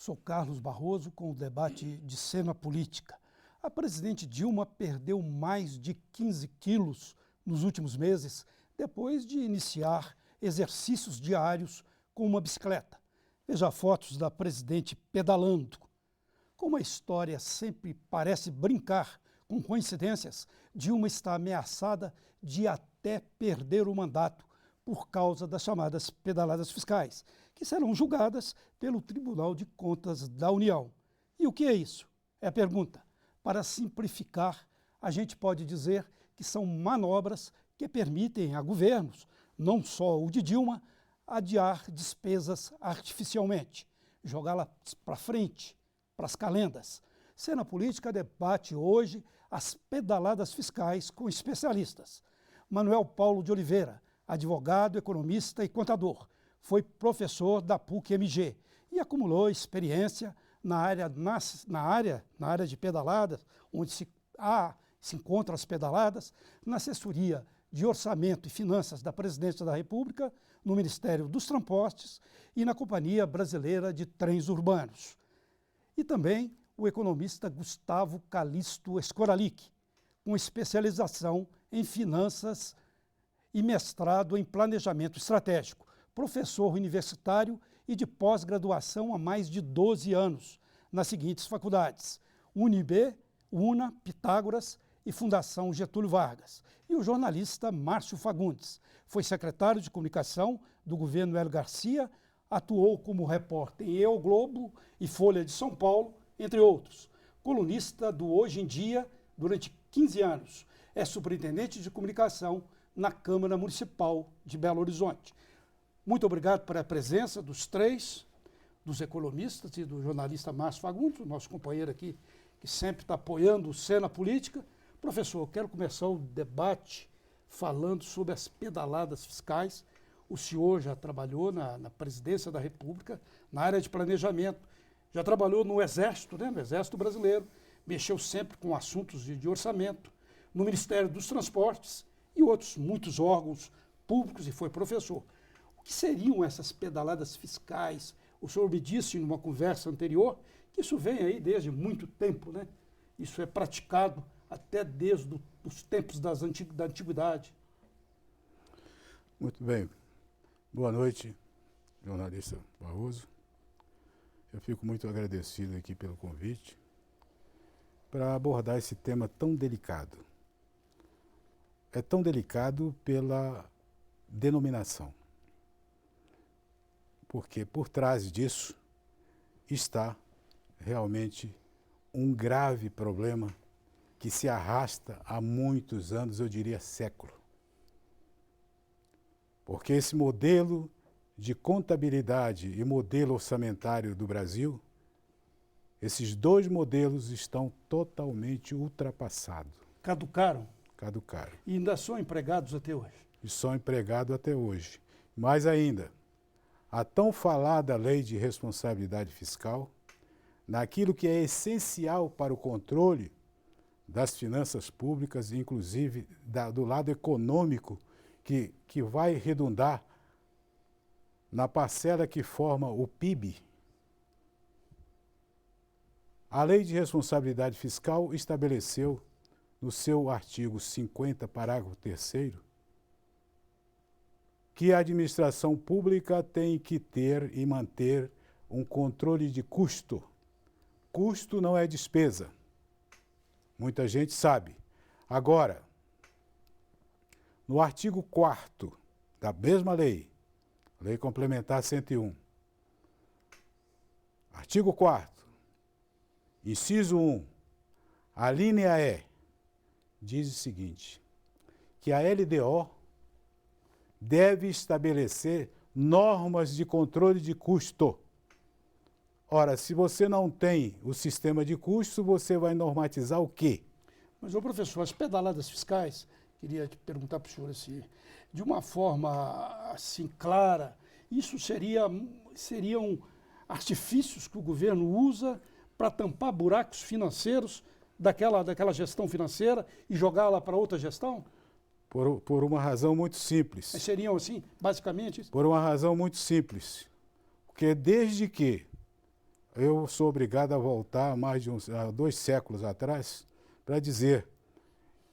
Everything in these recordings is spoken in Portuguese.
Sou Carlos Barroso com o debate de cena política. A presidente Dilma perdeu mais de 15 quilos nos últimos meses, depois de iniciar exercícios diários com uma bicicleta. Veja fotos da presidente pedalando. Como a história sempre parece brincar com coincidências, Dilma está ameaçada de até perder o mandato por causa das chamadas pedaladas fiscais, que serão julgadas pelo Tribunal de Contas da União. E o que é isso? É a pergunta. Para simplificar, a gente pode dizer que são manobras que permitem a governos, não só o de Dilma, adiar despesas artificialmente, jogá-las para frente, para as calendas. Cena Política debate hoje as pedaladas fiscais com especialistas. Manuel Paulo de Oliveira, advogado, economista e contador, foi professor da PUC-MG e acumulou experiência na área de pedaladas, onde se encontram as pedaladas, na assessoria de Orçamento e Finanças da Presidência da República, no Ministério dos Transportes e na Companhia Brasileira de Trens Urbanos. E também o economista Gustavo Calixto Skoralik, com especialização em finanças e mestrado em planejamento estratégico, professor universitário e de pós-graduação há mais de 12 anos, nas seguintes faculdades: UniB, UNA, Pitágoras e Fundação Getúlio Vargas. E o jornalista Márcio Fagundes foi secretário de comunicação do governo Hélio Garcia, atuou como repórter em El Globo e Folha de São Paulo, entre outros. Colunista do Hoje em Dia durante 15 anos. É superintendente de comunicação na Câmara Municipal de Belo Horizonte. Muito obrigado pela presença dos três, dos economistas e do jornalista Márcio Fagundes, o nosso companheiro aqui, que sempre está apoiando o Cena Política. Professor, eu quero começar o debate falando sobre as pedaladas fiscais. O senhor já trabalhou na Presidência da República, na área de planejamento, já trabalhou no Exército, né, no Exército Brasileiro, mexeu sempre com assuntos de orçamento, no Ministério dos Transportes e outros muitos órgãos públicos, e foi professor. O que seriam essas pedaladas fiscais? O senhor me disse numa conversa anterior que isso vem aí desde muito tempo, né? Isso é praticado até desde os tempos da antiguidade. Muito bem. Boa noite, jornalista Barroso. Eu fico muito agradecido aqui pelo convite para abordar esse tema tão delicado. É tão delicado pela denominação, porque por trás disso está realmente um grave problema que se arrasta há muitos anos, eu diria século. Porque esse modelo de contabilidade e modelo orçamentário do Brasil, esses dois modelos estão totalmente ultrapassados. Caducaram? Caducaram. E ainda são empregados até hoje? E são empregados até hoje. Mais ainda, a tão falada lei de responsabilidade fiscal, naquilo que é essencial para o controle das finanças públicas, inclusive do lado econômico, que vai redundar na parcela que forma o PIB. A Lei de Responsabilidade Fiscal estabeleceu, no seu artigo 50, parágrafo 3º, que a administração pública tem que ter e manter um controle de custo. Custo não é despesa. Muita gente sabe. Agora, no artigo 4º da mesma lei, Lei Complementar 101, artigo 4º, inciso 1, a linha E, diz o seguinte, que a LDO deve estabelecer normas de controle de custo. Ora, se você não tem o sistema de custo, você vai normatizar o quê? Mas, ô professor, as pedaladas fiscais, queria te perguntar para o senhor assim, de uma forma assim clara, isso seriam artifícios que o governo usa para tampar buracos financeiros daquela gestão financeira e jogá-la para outra gestão? Por uma razão muito simples. Mas seriam assim, basicamente? Por uma razão muito simples. Porque desde que eu sou obrigado a voltar a 2 séculos atrás para dizer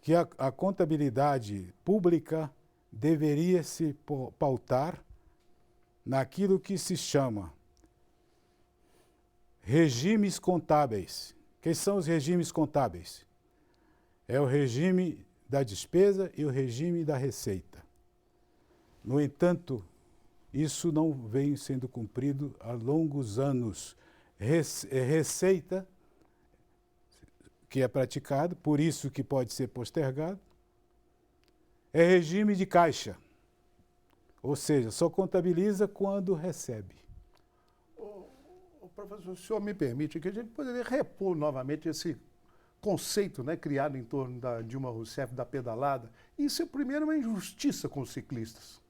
que a contabilidade pública deveria se pautar naquilo que se chama regimes contábeis. Quais são os regimes contábeis? É o regime da despesa e o regime da receita. No entanto, isso não vem sendo cumprido há longos anos. Receita que é praticado, por isso que pode ser postergado, é regime de caixa, ou seja, só contabiliza quando recebe. Professor, o senhor me permite que a gente poderia repor novamente esse conceito, né, criado em torno da Dilma Rousseff, da pedalada. Isso, primeiro, é uma injustiça com os ciclistas.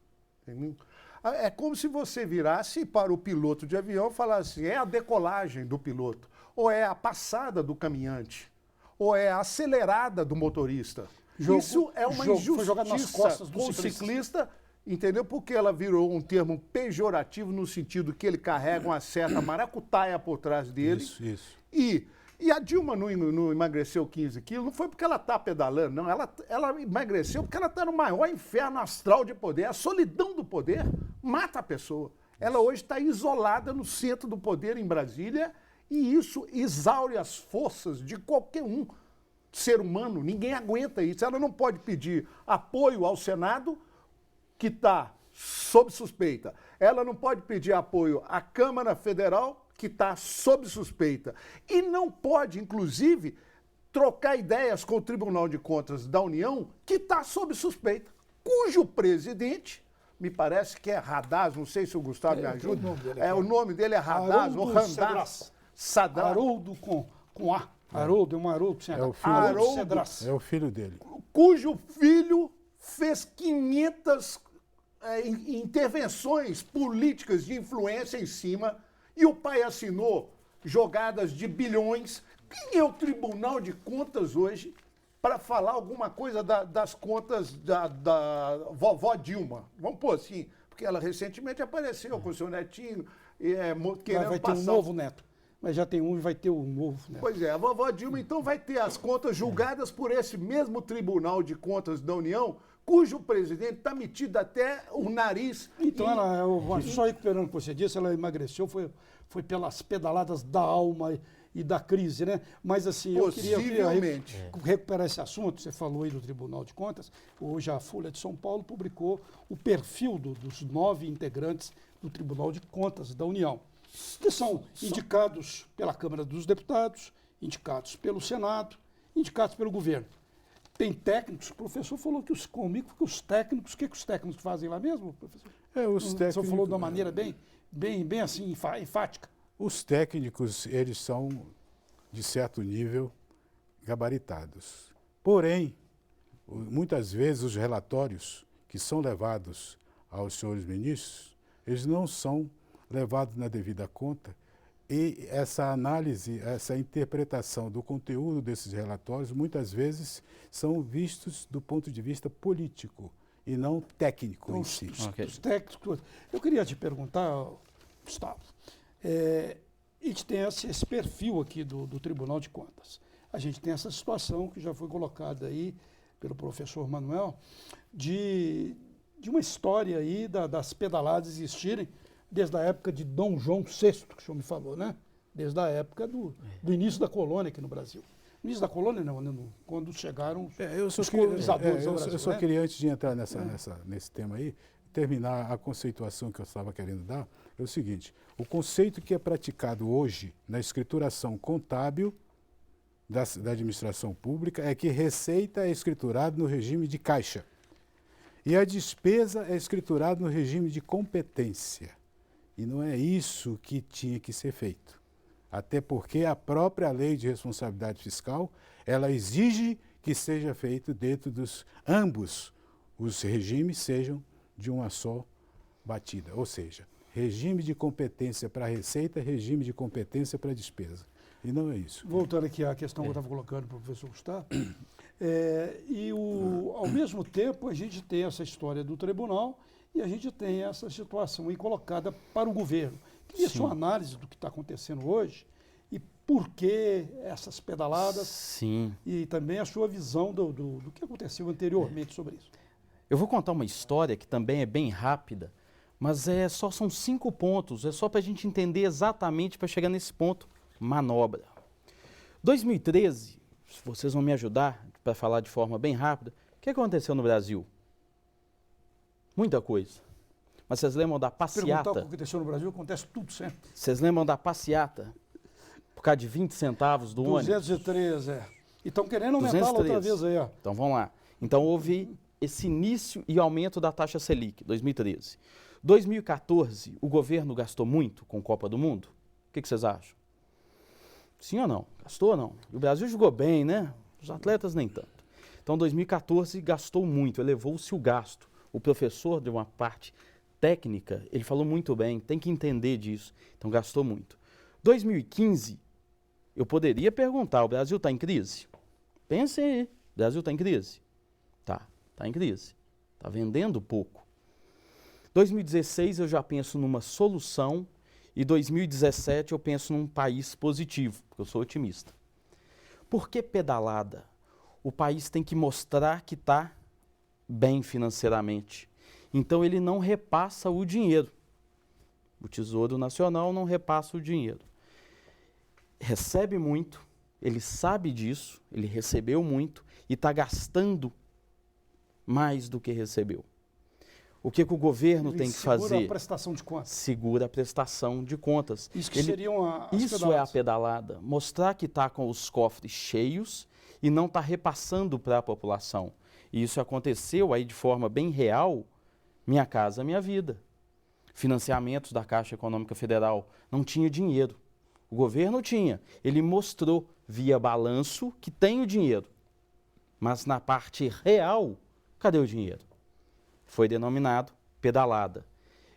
Entendeu? É como se você virasse para o piloto de avião e falasse, é a decolagem do piloto, ou é a passada do caminhante, ou é a acelerada do motorista. Isso é uma injustiça nas costas do com o ciclista, entendeu? Porque ela virou um termo pejorativo no sentido que ele carrega uma certa maracutaia por trás dele. Isso. E a Dilma não emagreceu 15 quilos, não foi porque ela está pedalando, não. Ela emagreceu porque ela está no maior inferno astral de poder. A solidão do poder mata a pessoa. Ela hoje está isolada no centro do poder em Brasília e isso exaure as forças de qualquer um ser humano. Ninguém aguenta isso. Ela não pode pedir apoio ao Senado, que está sob suspeita. Ela não pode pedir apoio à Câmara Federal, que está sob suspeita. E não pode, inclusive, trocar ideias com o Tribunal de Contas da União, que está sob suspeita, cujo presidente, me parece que é Radaz, não sei se o Gustavo me ajuda, o nome dele é Radaz, ou Randaz. Haroldo com A. Haroldo, é um Haroldo sem H. É o filho dele. Cujo filho fez 500 intervenções políticas de influência em cima e o pai assinou jogadas de bilhões. Quem é o Tribunal de Contas hoje para falar alguma coisa das contas da vovó Dilma? Vamos pôr assim, porque ela recentemente apareceu com o seu netinho querendo vai ter um novo neto. Mas já tem um e vai ter um novo neto. Pois é, a vovó Dilma então vai ter as contas julgadas por esse mesmo Tribunal de Contas da União, cujo presidente está metido até o nariz. Então, só recuperando o que você disse, ela emagreceu, foi pelas pedaladas da alma e da crise, né? Mas assim, eu queria recuperar esse assunto, você falou aí do Tribunal de Contas, hoje a Folha de São Paulo publicou o perfil dos 9 integrantes do Tribunal de Contas da União, que são indicados pela Câmara dos Deputados, indicados pelo Senado, indicados pelo governo. Tem técnicos, o professor falou que comigo que os técnicos, o que os técnicos fazem lá mesmo, professor? Os técnicos, o senhor falou de uma maneira bem assim, enfática. Os técnicos, eles são, de certo nível, gabaritados. Porém, muitas vezes os relatórios que são levados aos senhores ministros, eles não são levados na devida conta e essa análise, essa interpretação do conteúdo desses relatórios, muitas vezes são vistos do ponto de vista político e não técnico em si. Os técnicos. Eu queria te perguntar, Gustavo, a gente tem esse perfil aqui do Tribunal de Contas. A gente tem essa situação que já foi colocada aí pelo professor Manuel, de uma história aí das pedaladas existirem desde a época de Dom João VI, que o senhor me falou, né? Desde a época do início da colônia aqui no Brasil. No início da colônia, não, quando chegaram os colonizadores ao Brasil. Eu só queria, antes de entrar nesse tema aí, terminar a conceituação que eu estava querendo dar, é o seguinte, o conceito que é praticado hoje na escrituração contábil da administração pública é que receita é escriturado no regime de caixa e a despesa é escriturada no regime de competência. E não é isso que tinha que ser feito. Até porque a própria lei de responsabilidade fiscal, ela exige que seja feito dentro dos ambos os regimes sejam de uma só batida. Ou seja, regime de competência para receita, regime de competência para despesa. E não é isso. Voltando aqui à questão que eu estava colocando para o professor Gustavo, ao mesmo tempo a gente tem essa história do tribunal e a gente tem essa situação aí colocada para o governo, Queria sua análise do que está acontecendo hoje e por que essas pedaladas. Sim. E também a sua visão do que aconteceu anteriormente sobre isso. Eu vou contar uma história que também é bem rápida, mas são 5 pontos, é só para a gente entender exatamente para chegar nesse ponto, manobra. 2013, se vocês vão me ajudar para falar de forma bem rápida, o que aconteceu no Brasil? Muita coisa. Mas vocês lembram da Perguntar o passeata? que aconteceu no Brasil, acontece tudo sempre. Vocês lembram da passeata? Por causa de 20 centavos do ônibus? 203, é. E estão querendo aumentá-la outra 213. vez aí, ó. Então vamos lá. Então houve esse início e aumento da taxa Selic, 2013. 2014, o governo gastou muito com Copa do Mundo? O que vocês acham? Sim ou não? Gastou ou não? E o Brasil jogou bem, né? Os atletas nem tanto. Então 2014 gastou muito, elevou-se o gasto. O professor de uma parte técnica, ele falou muito bem, tem que entender disso. Então gastou muito. 2015, eu poderia perguntar, o Brasil está em crise? Pensem aí, o Brasil está em crise? Está em crise. Está vendendo pouco. 2016 eu já penso numa solução e 2017 eu penso num país positivo, porque eu sou otimista. Por que pedalada? O país tem que mostrar que está bem financeiramente. Então ele não repassa o dinheiro. O Tesouro Nacional não repassa o dinheiro. Recebe muito, ele sabe disso, ele recebeu muito e está gastando mais do que recebeu. O que o governo Ele tem que segura fazer? a prestação de contas. Segura a prestação de contas. Isso que seriam as Isso pedaladas. é a pedalada. Mostrar que está com os cofres cheios e não está repassando para a população. E isso aconteceu aí de forma bem real, Minha Casa Minha Vida. Financiamentos da Caixa Econômica Federal. Não tinha dinheiro. O governo tinha. Ele mostrou via balanço que tem o dinheiro. Mas na parte real, cadê o dinheiro? Foi denominado pedalada.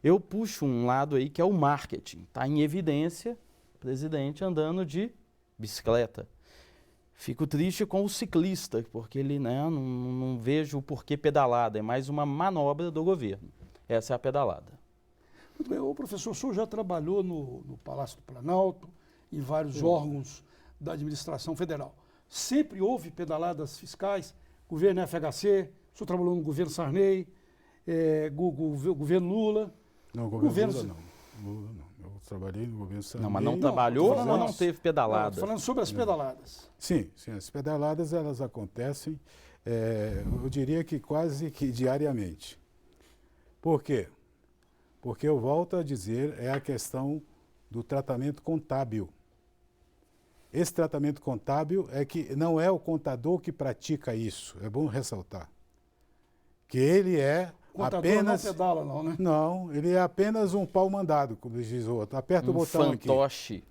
Eu puxo um lado aí que é o marketing. Está em evidência o presidente andando de bicicleta. Fico triste com o ciclista, porque ele não vejo o porquê pedalada. É mais uma manobra do governo. Essa é a pedalada. Muito bem. O professor, o senhor já trabalhou no Palácio do Planalto, em vários órgãos da administração federal. Sempre houve pedaladas fiscais, governo FHC, o senhor trabalhou no governo Sarney, governo Lula. Não, governo Governos- Lula não. Lula não. Eu trabalhei no governo Sarney. Não, mas não Não, trabalhou tô falando ou não isso. teve pedalada? Estou falando sobre as pedaladas. Sim, as pedaladas elas acontecem, eu diria que quase que diariamente. Por quê? Porque eu volto a dizer, é a questão do tratamento contábil. Esse tratamento contábil é que não é o contador que pratica isso, é bom ressaltar. Que ele é O contador apenas... não pedala, não, né? Não, ele é apenas um pau mandado, como diz o outro. Aperta o Um botão aqui. fantoche.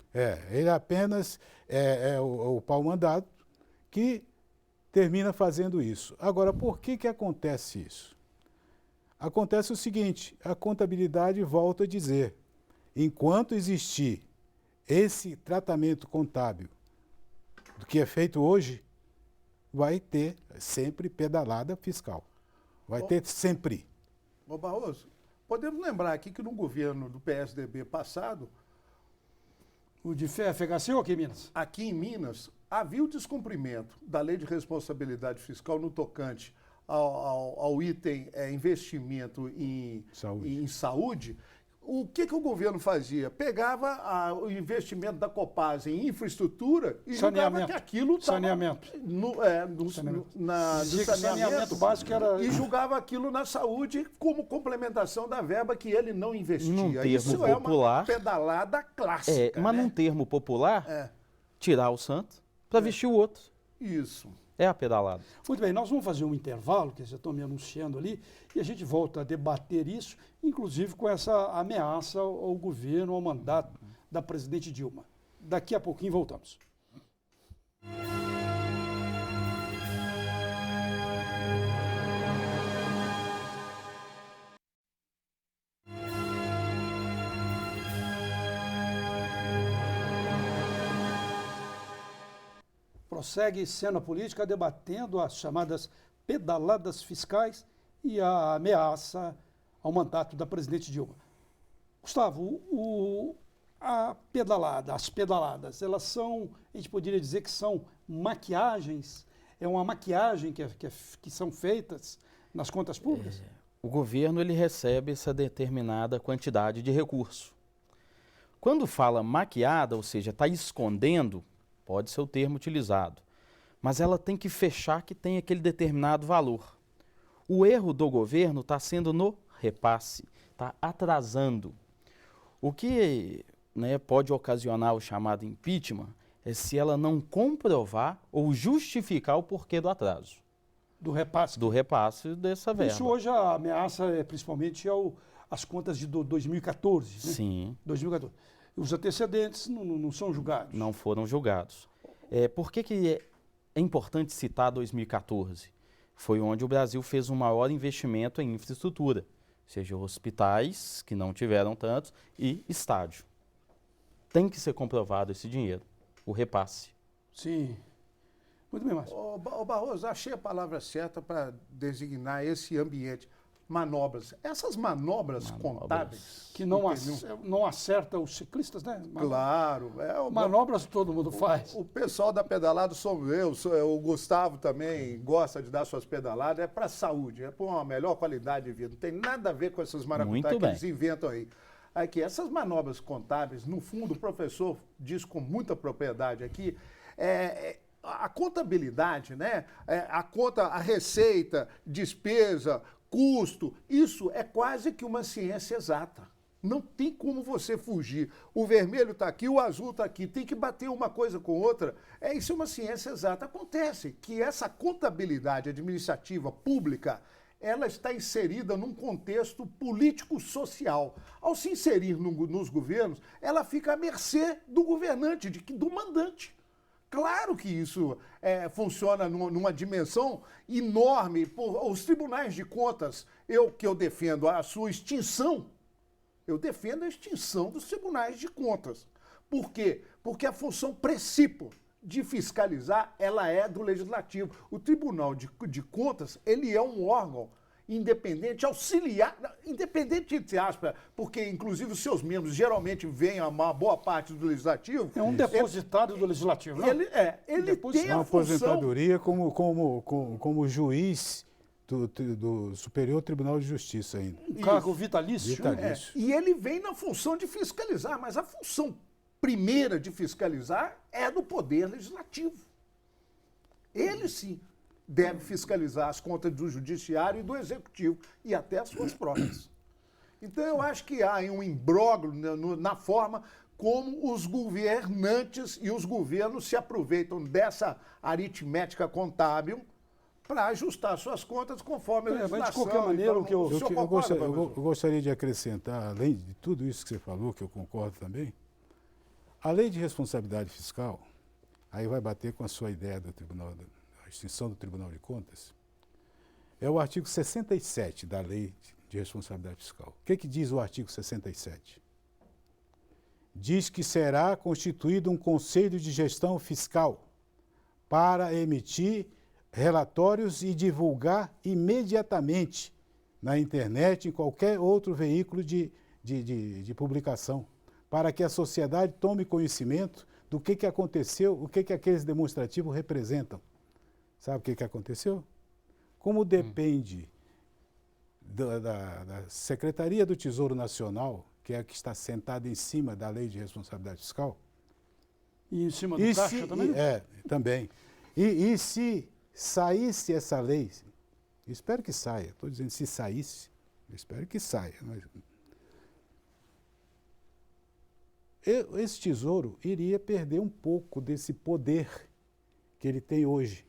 Ele apenas é o pau mandado que termina fazendo isso. Agora, por que acontece isso? Acontece o seguinte, a contabilidade volta a dizer, enquanto existir esse tratamento contábil do que é feito hoje, vai ter sempre pedalada fiscal. Vai ter sempre. Ô Barroso, podemos lembrar aqui que no governo do PSDB passado, O de FHC ou aqui em Minas? aqui em Minas, havia o descumprimento da lei de responsabilidade fiscal no tocante ao item investimento em saúde. O que o governo fazia? Pegava o investimento da Copasa em infraestrutura e julgava que aquilo estava... Saneamento. Do Dizia que o saneamento básico era... E julgava aquilo na saúde como complementação da verba que ele não investia. Num termo Isso popular, é uma pedalada clássica. Mas né? num termo popular, É, tirar o santo para vestir o outro. isso. É a pedalada. Muito bem, nós vamos fazer um intervalo, que vocês estão me anunciando ali, e a gente volta a debater isso, inclusive com essa ameaça ao governo, ao mandato da presidente Dilma. Daqui a pouquinho voltamos. Prossegue Cena Política debatendo as chamadas pedaladas fiscais e a ameaça ao mandato da presidente Dilma. Gustavo, A pedalada, as pedaladas, elas são, a gente poderia dizer que são maquiagens, é uma maquiagem que são feitas nas contas públicas? O governo ele recebe essa determinada quantidade de recurso. Quando fala maquiada, ou seja, está escondendo, pode ser o termo utilizado, mas ela tem que fechar que tem aquele determinado valor. O erro do governo está sendo no repasse, está atrasando. O que pode ocasionar o chamado impeachment é se ela não comprovar ou justificar o porquê do atraso. Do repasse? Do repasse dessa verba. Isso hoje a ameaça é principalmente as contas de 2014, né? Sim. 2014. Os antecedentes não são julgados? Não foram julgados. Por que é importante citar 2014? Foi onde o Brasil fez um maior investimento em infraestrutura, seja hospitais, que não tiveram tantos, e estádio. Tem que ser comprovado esse dinheiro, o repasse. Sim. Muito bem, Márcio. Ô Barroso, achei a palavra certa para designar esse ambiente. Manobras. Essas manobras contábeis. Que não acerta os ciclistas, né? Claro. Manobras todo mundo faz. O pessoal da pedalada sou eu, o Gustavo também gosta de dar suas pedaladas, é para saúde, é para uma melhor qualidade de vida. Não tem nada a ver com essas maracutaias que eles inventam aí. Aqui, essas manobras contábeis, no fundo, o professor diz com muita propriedade aqui, a contabilidade, né? A conta, a receita, despesa, custo, isso é quase que uma ciência exata. Não tem como você fugir. O vermelho está aqui, o azul está aqui. Tem que bater uma coisa com outra. Isso é uma ciência exata. Acontece que essa contabilidade administrativa pública, ela está inserida num contexto político-social. Ao se inserir nos governos, ela fica à mercê do governante, do mandante. Claro que isso funciona numa dimensão enorme. Os tribunais de contas, que eu defendo a sua extinção, eu defendo a extinção dos tribunais de contas. Por quê? Porque a função principal de fiscalizar, ela é do legislativo. O Tribunal de Contas, ele é um órgão independente, auxiliar, independente entre aspas, porque inclusive os seus membros geralmente vêm a uma boa parte do legislativo. É um depositário do legislativo, não? Ele tem a uma função... aposentadoria como juiz do Superior Tribunal de Justiça ainda. Um cargo vitalício. E ele vem na função de fiscalizar, mas a função primeira de fiscalizar é do Poder Legislativo. Ele sim deve fiscalizar as contas do Judiciário e do Executivo, e até as suas próprias. Então, eu acho que há um imbróglio na forma como os governantes e os governos se aproveitam dessa aritmética contábil para ajustar suas contas conforme a legislação. Mas de qualquer maneira, o que eu gostaria de acrescentar, além de tudo isso que você falou, que eu concordo também, a lei de responsabilidade fiscal, aí vai bater com a sua ideia do Tribunal, da extinção do Tribunal de Contas, é o artigo 67 da lei de responsabilidade fiscal. O que diz o artigo 67? Diz que será constituído um conselho de gestão fiscal para emitir relatórios e divulgar imediatamente na internet, em qualquer outro veículo de publicação, para que a sociedade tome conhecimento do que aconteceu, o que aqueles demonstrativos representam. Sabe o que aconteceu? Como depende da Secretaria do Tesouro Nacional, que é a que está sentada em cima da Lei de Responsabilidade Fiscal. E em cima do Caixa também? Também. E se saísse essa lei, eu espero que saia, estou dizendo se saísse, eu espero que saia. Esse tesouro iria perder um pouco desse poder que ele tem hoje.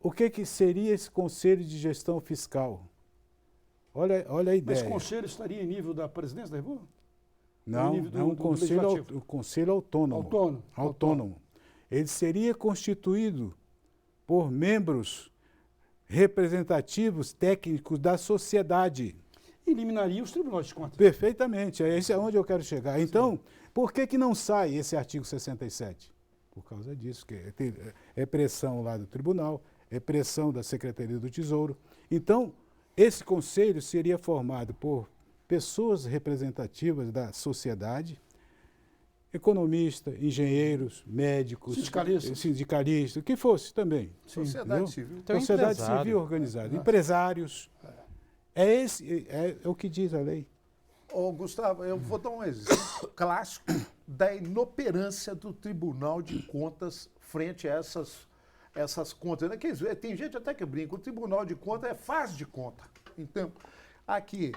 O que seria esse Conselho de Gestão Fiscal? Olha a ideia. Mas o Conselho estaria em nível da Presidência da República? Não, é um conselho autônomo. Ele seria constituído por membros representativos técnicos da sociedade. Eliminaria os tribunais de contas. Perfeitamente, esse é onde eu quero chegar. Então, por que não sai esse artigo 67? Por causa disso, que é pressão lá do tribunal, é pressão da Secretaria do Tesouro. Então, esse conselho seria formado por pessoas representativas da sociedade, economistas, engenheiros, médicos, sindicalistas, o que fosse também. Sociedade civil. Então, Sociedade empresário. civil organizada, empresários. É o que diz a lei. Ô, Gustavo, eu vou dar um exemplo clássico da inoperância do Tribunal de Contas frente a essas contas. Né? Tem gente até que brinca, o Tribunal de Contas faz de conta. Então, aqui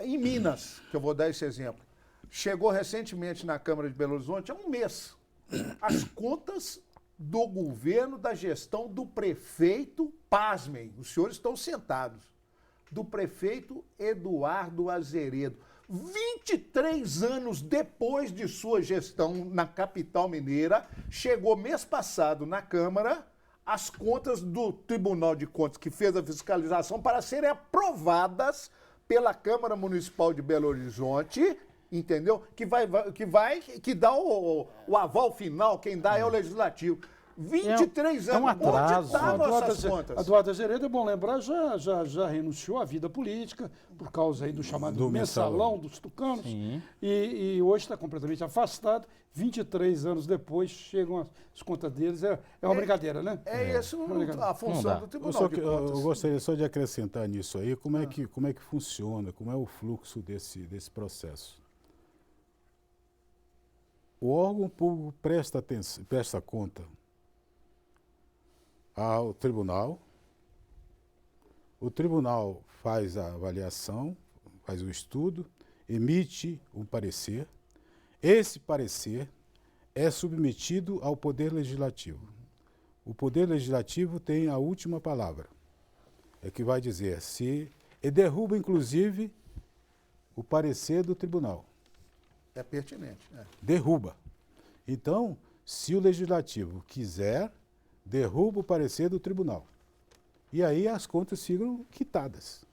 em Minas, que eu vou dar esse exemplo, chegou recentemente na Câmara de Belo Horizonte há um mês as contas do governo, da gestão do prefeito, pasmem, os senhores estão sentados, do prefeito Eduardo Azeredo. 23 anos depois de sua gestão na capital mineira, chegou mês passado na Câmara as contas do Tribunal de Contas, que fez a fiscalização, para serem aprovadas pela Câmara Municipal de Belo Horizonte, entendeu? Que dá o aval final, quem dá é o Legislativo. 23 é um anos. atraso. Onde estavam essas contas? Eduardo Azeredo, é bom lembrar, já renunciou à vida política por causa aí do chamado Do mensalão dos tucanos. Sim. E hoje está completamente afastado. 23 anos depois chegam as contas deles. É uma brincadeira, né? É isso a função do Tribunal de Contas. Eu gostaria só de acrescentar nisso aí, como é que funciona, como é o fluxo desse processo. O órgão público presta conta ao tribunal, o tribunal faz a avaliação, faz o estudo, emite um parecer. Esse parecer é submetido ao Poder Legislativo. O Poder Legislativo tem a última palavra, é que vai dizer se... E derruba, inclusive, o parecer do tribunal. É pertinente. Derruba. Então, se o Legislativo quiser, derruba o parecer do tribunal. E aí as contas ficam quitadas.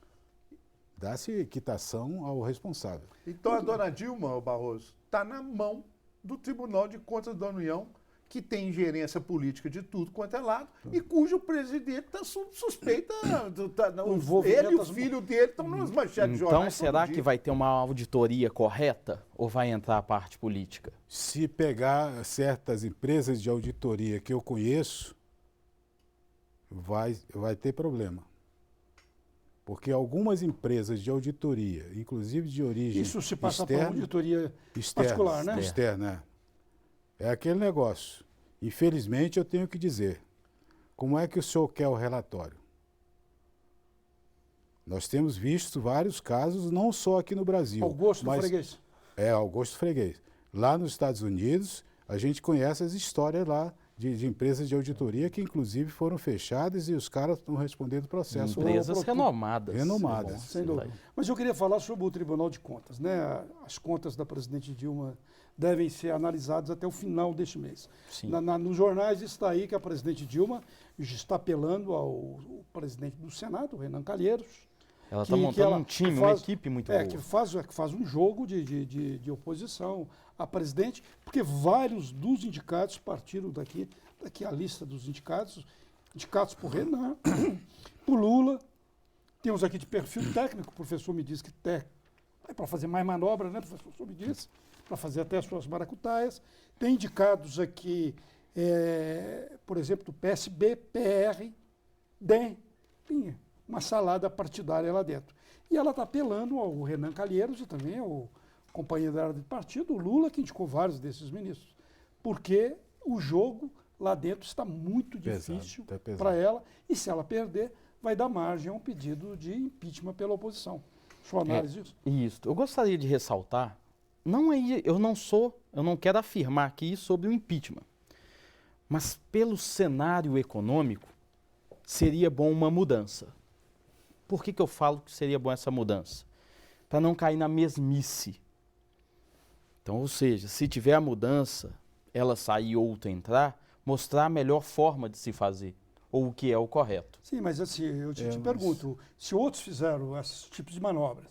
Dá-se quitação ao responsável. Então a dona Dilma, Barroso, está na mão do Tribunal de Contas da União, que tem ingerência política de tudo quanto é lado, e cujo presidente está suspeita. Ele e o filho dele estão nas manchetes de jornais. Então, será que vai ter uma auditoria correta ou vai entrar a parte política? Se pegar certas empresas de auditoria que eu conheço, vai ter problema. Porque algumas empresas de auditoria, inclusive de origem Isso se passa externa, por auditoria particular, né? Externa. É aquele negócio. Infelizmente, eu tenho que dizer. Como é que o senhor quer o relatório? Nós temos visto vários casos, não só aqui no Brasil. Augusto Freguês. Augusto Freguês. Lá nos Estados Unidos, a gente conhece as histórias lá de empresas de auditoria que, inclusive, foram fechadas e os caras estão respondendo processo. Empresas renomadas. Renomadas. Sem dúvida. Mas eu queria falar sobre o Tribunal de Contas, né? As contas da presidente Dilma devem ser analisadas até o final deste mês. Sim. Nos jornais está aí que a presidente Dilma está apelando ao presidente do Senado, Renan Calheiros. Ela está montando um time, uma equipe muito boa. Que faz um jogo de oposição a presidente, porque vários dos indicados partiram daqui a lista dos indicados por Renan, por Lula. Temos aqui de perfil técnico, o professor me disse que é para fazer mais manobra, né? O professor me disse, para fazer até as suas maracutaias. Tem indicados aqui, por exemplo, do PSB, PR, DEM, tem uma salada partidária lá dentro. E ela está apelando ao Renan Calheiros e também ao companheiro dela de partido, o Lula, que indicou vários desses ministros. Porque o jogo lá dentro está muito difícil para ela, e se ela perder, vai dar margem a um pedido de impeachment pela oposição. Sua análise disso? Isso. Eu gostaria de ressaltar, eu não quero afirmar aqui sobre o impeachment, mas pelo cenário econômico, seria bom uma mudança. Por que eu falo que seria bom essa mudança? Para não cair na mesmice. Então, ou seja, se tiver a mudança, ela sair ou outra entrar, mostrar a melhor forma de se fazer, ou o que é o correto. Sim, mas assim, eu te pergunto, se outros fizeram esses tipos de manobras,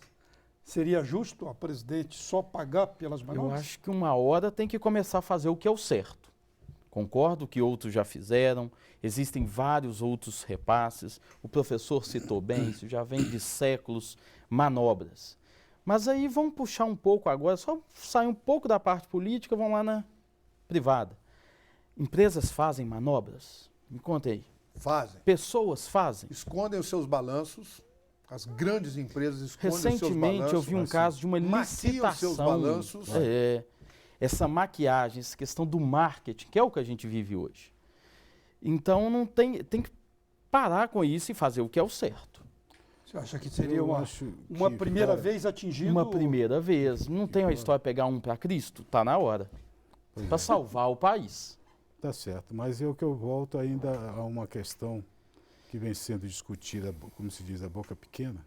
seria justo a presidente só pagar pelas manobras? Eu acho que uma hora tem que começar a fazer o que é o certo. Concordo que outros já fizeram, existem vários outros repasses, o professor citou bem, isso já vem de séculos, manobras. Mas aí vamos puxar um pouco agora, só sair um pouco da parte política, vamos lá na privada. Empresas fazem manobras? Me conta aí. Fazem. Pessoas fazem? Escondem os seus balanços. As grandes empresas escondem os seus balanços. Recentemente eu vi um caso de uma Maquiam os seus licitação. balanços. Essa maquiagem, essa questão do marketing, que é o que a gente vive hoje. Então não tem que parar com isso e fazer o que é o certo. Você acha que seria Eu uma acho que, primeira cara, vez atingindo... Uma primeira vez. Não tem a história de pegar um para Cristo? Tá na hora. Para salvar o país. Tá certo, mas o que eu volto ainda a uma questão que vem sendo discutida, como se diz, a boca pequena,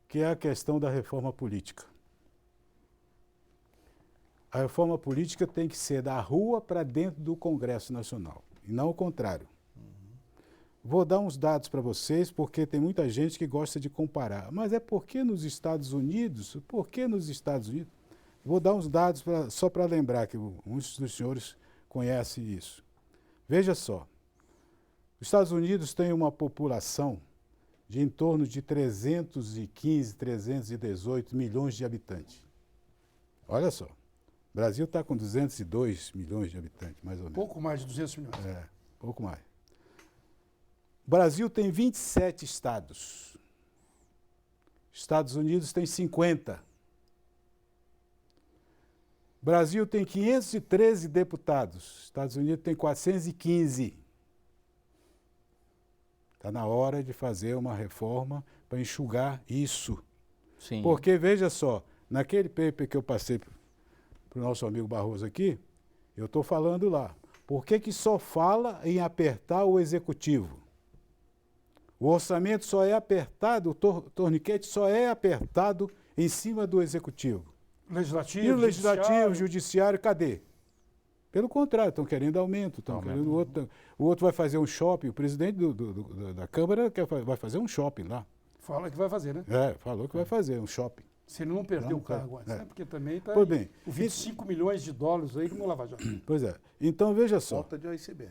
que é a questão da reforma política. A reforma política tem que ser da rua para dentro do Congresso Nacional, e não o contrário. Vou dar uns dados para vocês, porque tem muita gente que gosta de comparar. Mas é porque nos Estados Unidos? Por que nos Estados Unidos? Vou dar uns dados só para lembrar que muitos dos senhores conhecem isso. Veja só, os Estados Unidos têm uma população de em torno de 315, 318 milhões de habitantes. Olha só, o Brasil está com 202 milhões de habitantes, mais ou menos. Pouco mais de 200 milhões. Pouco mais. O Brasil tem 27 estados. Estados Unidos tem 50. O Brasil tem 513 deputados. Estados Unidos tem 415. Está na hora de fazer uma reforma para enxugar isso. Sim. Porque, veja só, naquele paper que eu passei para o nosso amigo Barroso aqui, eu estou falando lá. Por que só fala em apertar o executivo? O orçamento só é apertado, o torniquete só é apertado em cima do executivo. Legislativo, E o legislativo, judiciário, cadê? Pelo contrário, estão querendo aumento, estão querendo o outro vai fazer um shopping, o presidente da Câmara vai fazer um shopping lá. Fala que vai fazer, né? Falou que vai fazer um shopping. Se ele não perder Não, o cargo antes, é. né? Porque também está Pois bem, 25 milhões de dólares aí no Lava Jato. Pois é. Então, veja só. Falta de OICB.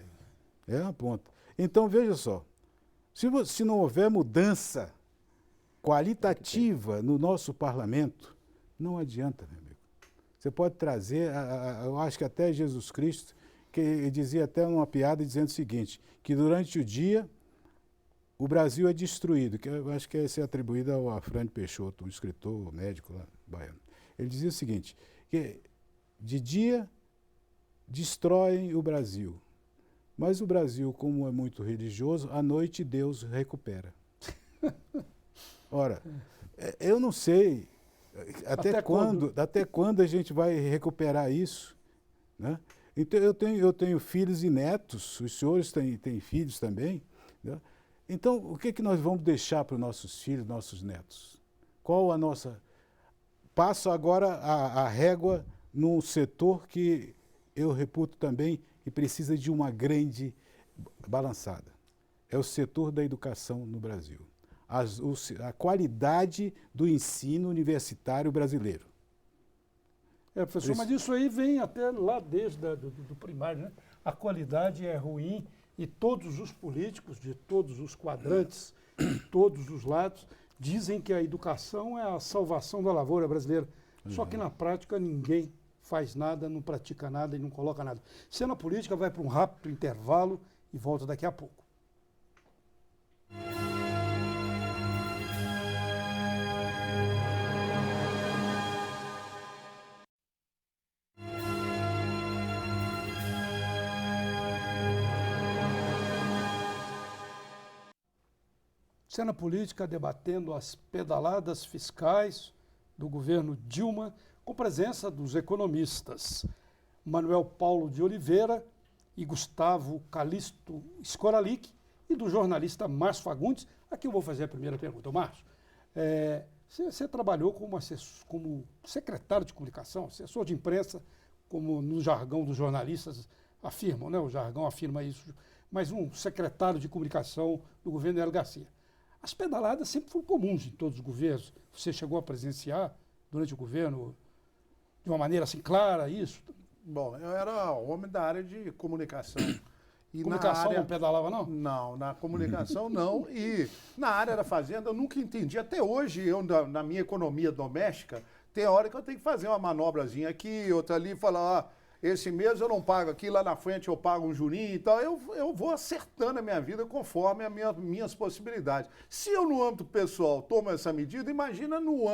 É uma ponta. Então, veja só. Se não houver mudança qualitativa no nosso parlamento, não adianta, meu amigo. Você pode trazer, eu acho que até Jesus Cristo, que dizia até uma piada dizendo o seguinte, que durante o dia o Brasil é destruído, que eu acho que esse é atribuído ao Afrânio Peixoto, um escritor médico lá, baiano. Ele dizia o seguinte, que de dia destroem o Brasil, mas o Brasil, como é muito religioso, à noite Deus recupera. Ora, eu não sei até quando a gente vai recuperar isso, né? Então, eu tenho filhos e netos, os senhores têm filhos também, né? Então, o que nós vamos deixar para os nossos filhos, nossos netos? Qual a nossa... Passo agora a régua num setor que eu reputo também que precisa de uma grande balançada. É o setor da educação no Brasil. A qualidade do ensino universitário brasileiro. Professor, mas isso aí vem até lá desde do primário, né? A qualidade é ruim e todos os políticos de todos os quadrantes, de todos os lados, dizem que a educação é a salvação da lavoura brasileira. Só que na prática ninguém faz nada, não pratica nada e não coloca nada. Cena política vai para um rápido intervalo e volta daqui a pouco. Cena política debatendo as pedaladas fiscais do governo Dilma, com presença dos economistas Manuel Paulo de Oliveira e Gustavo Calixto Skoralik e do jornalista Márcio Fagundes. Aqui eu vou fazer a primeira pergunta. Márcio, você trabalhou como secretário de comunicação, assessor de imprensa, como no jargão dos jornalistas afirmam, né? O jargão afirma isso, mas um secretário de comunicação do governo Hélio Garcia. As pedaladas sempre foram comuns em todos os governos. Você chegou a presenciar durante o governo de uma maneira assim clara isso? Bom, eu era homem da área de comunicação. E Comunicação área... não pedalava, não? Não, na comunicação não. E na área da fazenda eu nunca entendi. Até hoje, eu, na minha economia doméstica, tem hora que eu tenho que fazer uma manobrazinha aqui, outra ali, e falar, ah, esse mês eu não pago aqui, lá na frente eu pago um jurinho e tal. Eu vou acertando a minha vida conforme as minhas possibilidades. Se eu, no âmbito pessoal, tomo essa medida, imagina no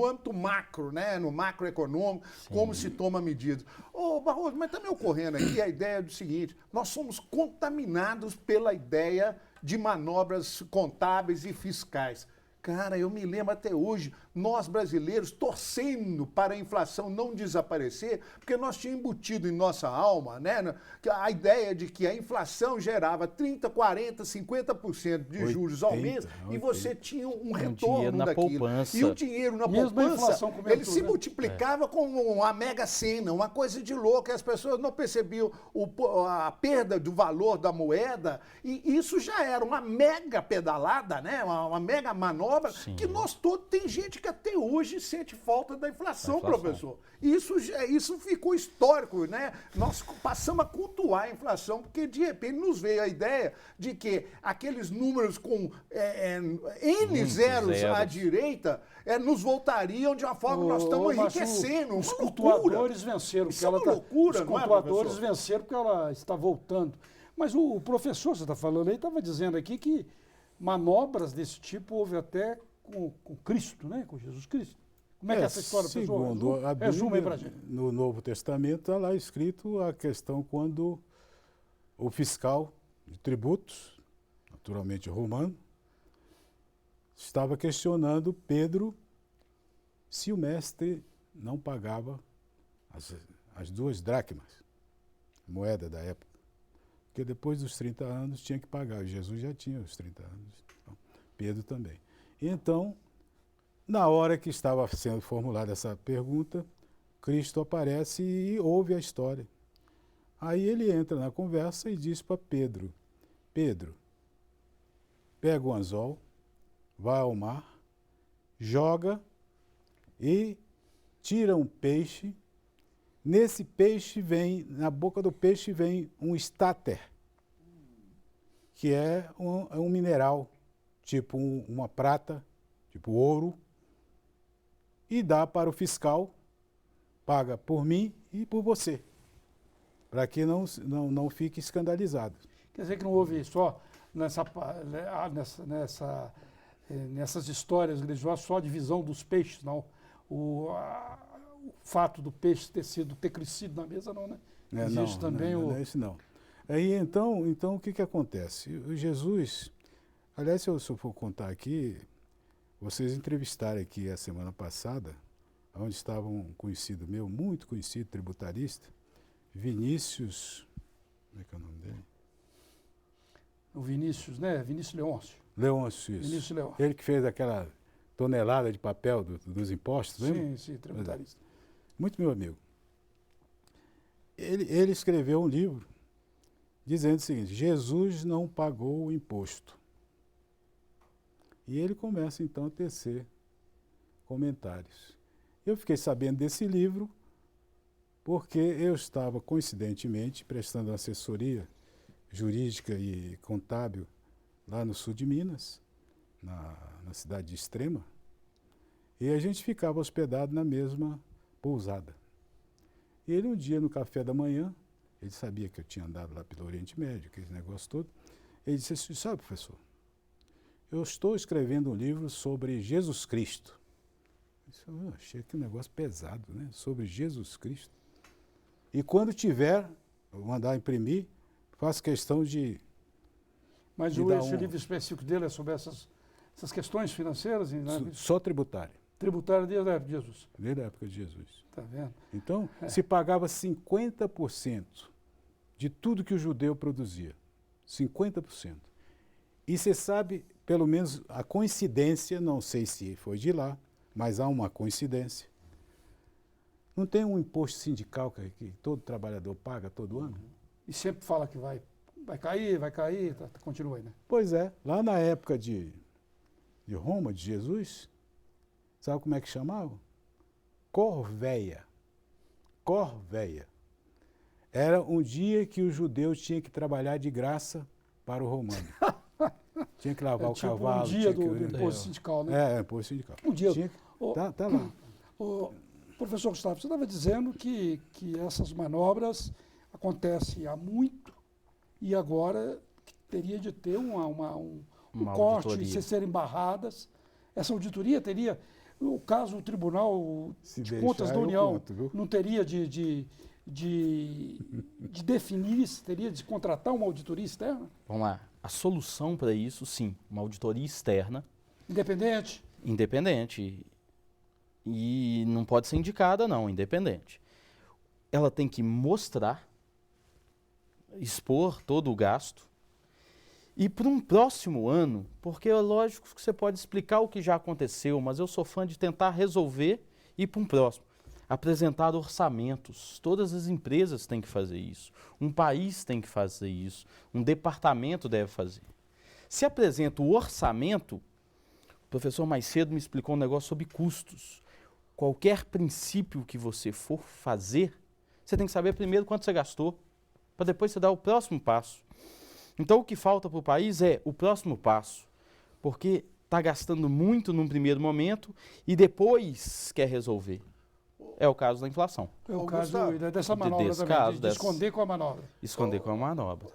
âmbito macro, né? No macroeconômico, como se toma medidas. Ô, Barroso, mas está me ocorrendo aqui a ideia do seguinte, nós somos contaminados pela ideia de manobras contábeis e fiscais. Cara, eu me lembro até hoje, nós brasileiros torcendo para a inflação não desaparecer, porque nós tínhamos embutido em nossa alma, né, a ideia de que a inflação gerava 30%, 40%, 50% de juros ao mês e você tinha um retorno daquilo. Poupança. E o dinheiro na Mesmo a poupança, inflação comendo ele tudo, se né? multiplicava com uma mega sena, uma coisa de louco, e as pessoas não percebiam a perda do valor da moeda, e isso já era uma mega pedalada, né, uma mega manobra, que nós todos, tem gente que até hoje sente falta da inflação, professor. Isso ficou histórico, né? Nós passamos a cultuar a inflação, porque de repente nos veio a ideia de que aqueles números com N zeros à direita nos voltariam de uma forma que nós estamos enriquecendo. Os cultuadores venceram. Isso é uma loucura, os não é, cultuadores professor? venceram porque ela está voltando. Mas o professor, você está falando aí, estava dizendo aqui que manobras desse tipo houve até com Cristo, né? Com Jesus Cristo. Como é que é essa história, professor? Segundo a Bíblia, Resume aí pra gente. no Novo Testamento está lá escrito a questão quando o fiscal de tributos, naturalmente romano, estava questionando Pedro se o mestre não pagava as 2 dracmas, moeda da época. Porque depois dos 30 anos tinha que pagar. Jesus já tinha os 30 anos. Então, Pedro também. Então, na hora que estava sendo formulada essa pergunta, Cristo aparece e ouve a história. Aí ele entra na conversa e diz para Pedro, Pedro, pega o anzol, vai ao mar, joga e tira um peixe. Nesse peixe na boca do peixe vem um estáter, que é um mineral, tipo uma prata, tipo ouro, e dá para o fiscal, paga por mim e por você, para que não fique escandalizado. Quer dizer que não houve só nessas histórias religiosas só a divisão dos peixes, não. O fato do peixe ter crescido na mesa, não, né? Existe também não é isso não. Aí então o que acontece? O Jesus, aliás, se eu for contar aqui, vocês entrevistaram aqui a semana passada, onde estava um conhecido meu, muito conhecido, tributarista, Vinícius, como é que é o nome dele? O Vinícius, né? Vinícius Leôncio. Leôncio, isso. Vinícius Leôncio. Ele que fez aquela tonelada de papel dos impostos, lembra? Sim, tributarista. Muito meu amigo. Ele escreveu um livro dizendo o seguinte, Jesus não pagou o imposto. E ele começa então a tecer comentários. Eu fiquei sabendo desse livro porque eu estava, coincidentemente, prestando assessoria jurídica e contábil lá no sul de Minas, na cidade de Extrema, e a gente ficava hospedado na mesma pousada. E ele um dia, no café da manhã, ele sabia que eu tinha andado lá pelo Oriente Médio, aquele negócio todo, ele disse assim, sabe, professor, eu estou escrevendo um livro sobre Jesus Cristo. Eu achei que um negócio pesado, né? Sobre Jesus Cristo. E quando tiver, eu vou mandar imprimir, faço questão de... Mas esse livro específico dele é sobre essas questões financeiras? Só tributário. Tributário desde a época de Jesus. Desde a época de Jesus. Está vendo? Então, se pagava 50% de tudo que o judeu produzia. 50%. E você sabe, pelo menos a coincidência, não sei se foi de lá, mas há uma coincidência. Não tem um imposto sindical que todo trabalhador paga todo ano? E sempre fala que vai cair, continua aí, né? Pois é, lá na época de Roma, de Jesus, sabe como é que chamavam? Corveia. Corveia. era um dia que o judeu tinha que trabalhar de graça para o romano. Tinha que lavar o tipo cavalo. um dia tinha do que... imposto sindical, né? Imposto sindical. Um dia. Tinha que... Ô, Tá lá. Professor Gustavo, você estava dizendo que essas manobras acontecem há muito e agora teria de ter um corte, auditoria. serem barradas. Essa auditoria teria, o caso do Tribunal Se de deixar, Contas da eu União, conto, viu? não teria de definir isso, teria de contratar uma auditoria externa? Vamos lá. A solução para isso, sim, uma auditoria externa, Independente? independente. E não pode ser indicada, não, independente. Ela tem que mostrar, expor todo o gasto. E para um próximo ano, porque é lógico que você pode explicar o que já aconteceu, mas eu sou fã de tentar resolver e ir para um próximo. Apresentar orçamentos. Todas as empresas têm que fazer isso. Um país tem que fazer isso. Um departamento deve fazer. Se apresenta o orçamento, o professor mais cedo me explicou um negócio sobre custos. Qualquer princípio que você for fazer, você tem que saber primeiro quanto você gastou, para depois você dar o próximo passo. Então, o que falta para o país é o próximo passo, porque está gastando muito num primeiro momento e depois quer resolver. É o caso da inflação. É o Ô, caso Gustavo, dessa manobra desse também, caso, de dessa- esconder com a manobra. Esconder com a manobra.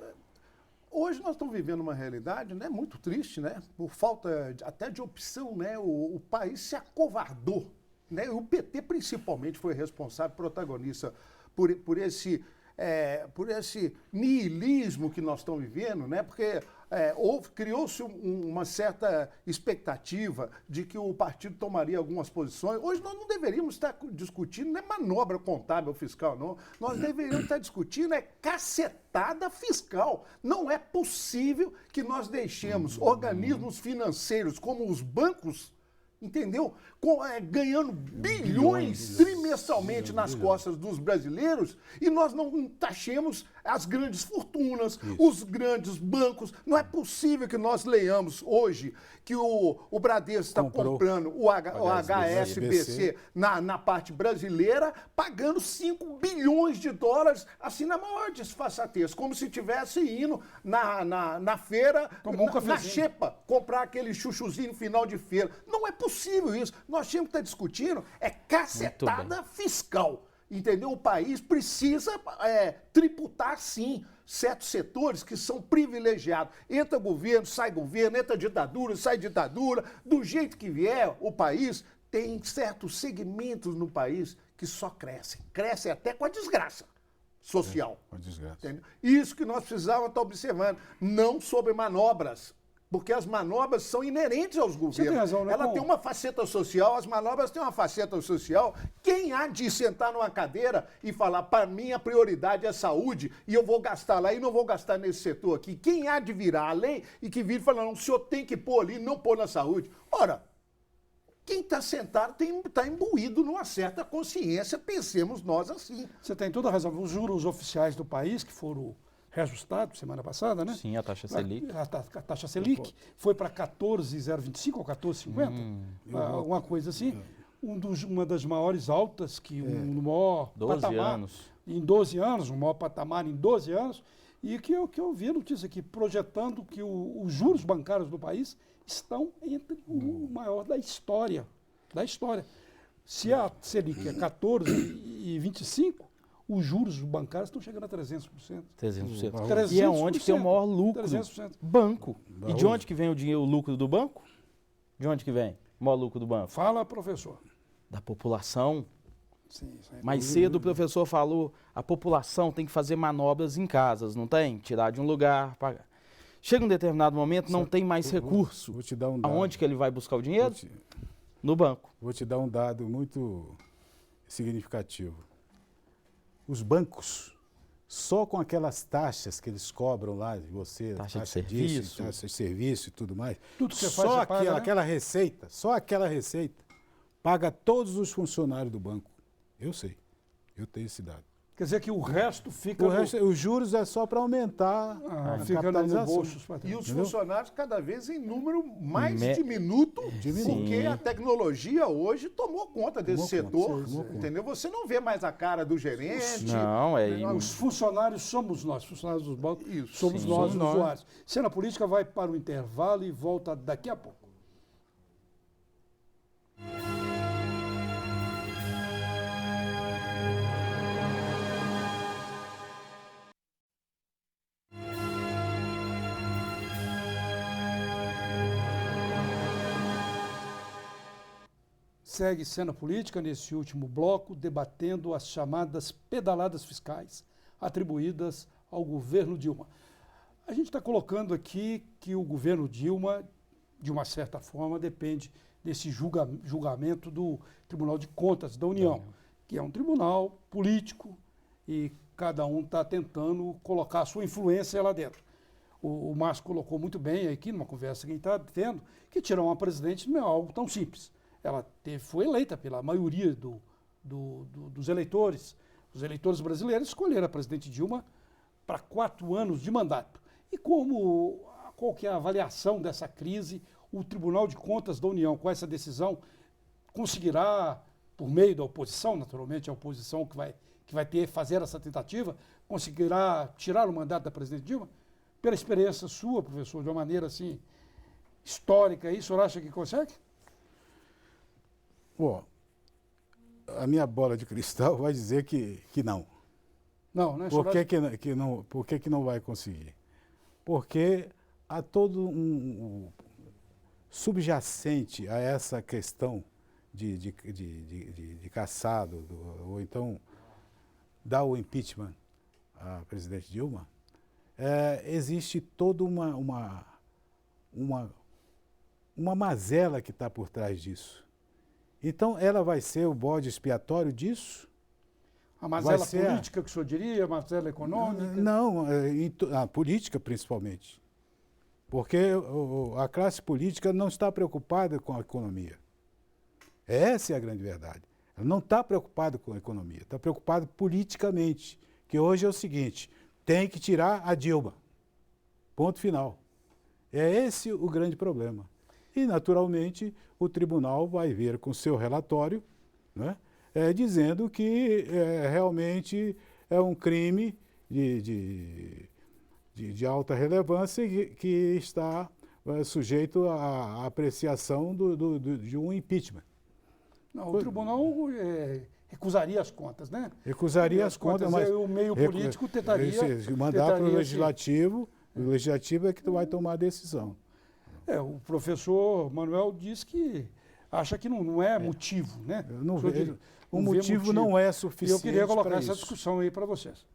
Hoje nós estamos vivendo uma realidade, né, muito triste, né, por falta até de opção, né, o país se acovardou, né, o PT principalmente foi responsável, protagonista por esse niilismo que nós estamos vivendo, né, porque criou-se uma certa expectativa de que o partido tomaria algumas posições. Hoje nós não deveríamos estar discutindo, não é manobra contábil fiscal, não. Nós deveríamos estar discutindo cacetada fiscal. Não é possível que nós deixemos organismos financeiros como os bancos, entendeu? Ganhando bilhões trimestralmente nas costas dos brasileiros e nós não taxemos as grandes fortunas, os grandes bancos. Não é possível que nós leiamos hoje que o Bradesco está comprando o HSBC na parte brasileira, pagando 5 bilhões de dólares, assim, na maior disfarçatez, como se estivesse indo na feira, na xepa, comprar aquele chuchuzinho final de feira. Não é possível isso. Nós tínhamos que estar discutindo cacetada fiscal, entendeu? O país precisa tributar, sim, certos setores que são privilegiados. Entra governo, entra ditadura, sai ditadura. Do jeito que vier, o país tem certos segmentos no país que só crescem. Crescem até com a desgraça social. Com a desgraça. Entendeu? Isso que nós precisávamos estar observando. Não sobre manobras. Porque as manobras são inerentes aos governos. Você tem razão, né? Ela tem uma faceta social, as manobras têm uma faceta social. Quem há de sentar numa cadeira e falar, para mim a prioridade é a saúde e eu vou gastar lá e não vou gastar nesse setor aqui? Quem há de virar a lei e que vire falando, o senhor tem que pôr ali, não pôr na saúde? Ora, quem está sentado está imbuído numa certa consciência, pensemos nós assim. Você tem toda a razão. Os juros oficiais do país, que foram reajustados semana passada, né? Sim, a taxa Selic. A taxa Selic foi para 14,025 ou 14,50, alguma coisa assim. Uma das maiores altas, no maior 12 patamar. anos. Em 12 anos, o maior patamar em 12 anos. E que eu vi a notícia aqui, projetando que os juros bancários do país estão entre o maior da história. Se a Selic é 14,25, os juros bancários estão chegando a 300%. 300%. E é onde que tem o maior lucro? 300%. Banco. E de onde que vem o lucro do banco? De onde que vem o maior lucro do banco? Fala, professor. Da população. Sim, Mais cedo o professor falou, a população tem que fazer manobras em casas, não tem? Tirar de um lugar, pagar. Chega um determinado momento, não tem mais recurso. Vou te dar um dado. Aonde que ele vai buscar o dinheiro? No banco. Vou te dar um dado muito significativo. Os bancos, só com aquelas taxas que eles cobram lá de você, Taxa de disso, serviço. taxa de serviço e tudo mais, Tudo que você só faz, você paga, né? aquela receita paga todos os funcionários do banco. Eu sei, eu tenho esse dado. Quer dizer que o resto fica Os juros é só para aumentar a fica no capitalização. bolso dos patrões. E os funcionários cada vez em número mais Me- diminuto, Diminuto. porque Sim. a tecnologia hoje tomou conta desse Tomou conta, setor, tomou conta. entendeu? Você não vê mais a cara do gerente. Não, Os funcionários somos nós, funcionários dos bancos, Isso. somos Sim, nós, somos os nós. usuários. Cena Política vai para o intervalo e volta daqui a pouco. Segue Cena Política nesse último bloco, debatendo as chamadas pedaladas fiscais atribuídas ao governo Dilma. A gente está colocando aqui que o governo Dilma, de uma certa forma, depende desse julgamento do Tribunal de Contas da União, que é um tribunal político e cada um está tentando colocar a sua influência lá dentro. O Márcio colocou muito bem aqui, numa conversa que a gente está tendo, que tirar uma presidente não é algo tão simples. Ela foi eleita pela maioria dos eleitores. Os eleitores brasileiros escolheram a presidente Dilma para 4 anos de mandato. E qual que é a avaliação dessa crise? O Tribunal de Contas da União, com essa decisão, conseguirá, por meio da oposição, naturalmente a oposição que vai fazer essa tentativa, conseguirá tirar o mandato da presidente Dilma? Pela experiência sua, professor, de uma maneira assim histórica, o senhor acha que consegue? Bom, a minha bola de cristal vai dizer que não. Não, né? Por que não vai conseguir? Porque há todo um subjacente a essa questão de caçado, ou então dar o impeachment à presidente Dilma, existe toda uma mazela que está por trás disso. Então, ela vai ser o bode expiatório disso? A mazela política, que o senhor diria, a mazela econômica? Não, a política principalmente. Porque a classe política não está preocupada com a economia. Essa é a grande verdade. Ela não está preocupada com a economia, está preocupada politicamente. Que hoje é o seguinte, tem que tirar a Dilma. Ponto final. É esse o grande problema. E, naturalmente, o tribunal vai vir com seu relatório, né, dizendo que realmente é um crime de alta relevância que está sujeito à apreciação de um impeachment. Não, o tribunal recusaria as contas, né? Recusaria as contas, mas o meio político tentaria... mandar para o legislativo, o legislativo é que vai tomar a decisão. O professor Manuel diz que acha que não é motivo, né? Eu não vejo. O motivo não é suficiente. E eu queria colocar para essa isso. discussão aí para vocês.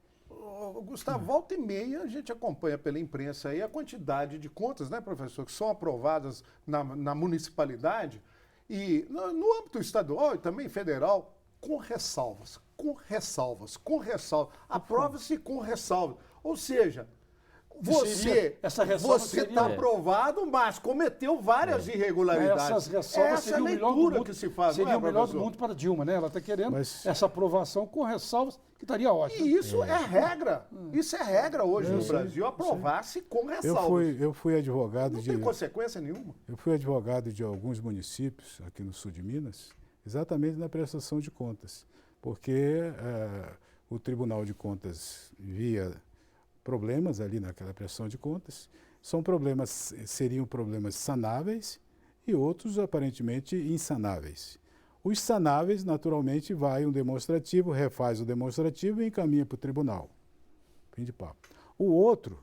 Gustavo, volta e meia a gente acompanha pela imprensa aí a quantidade de contas, né, professor, que são aprovadas na municipalidade e no âmbito estadual e também federal, com ressalvas. Aprova-se com ressalvas. Ou seja, você está aprovado, mas cometeu várias irregularidades. Essas ressalvas Essa é a leitura que se faz. Seria não é, o melhor do professor? mundo para Dilma, né? Ela está querendo Mas- essa aprovação com ressalvas, que estaria ótimo. E isso é regra. Isso é regra hoje no Brasil, aprovar-se com ressalvas. Eu fui advogado Não tem consequência nenhuma. Eu fui advogado de alguns municípios aqui no sul de Minas, exatamente na prestação de contas, porque o Tribunal de Contas via problemas ali naquela prestação de contas, seriam problemas sanáveis e outros aparentemente insanáveis. Os sanáveis, naturalmente, vai um demonstrativo, refaz o demonstrativo e encaminha para o tribunal. Fim de papo. O outro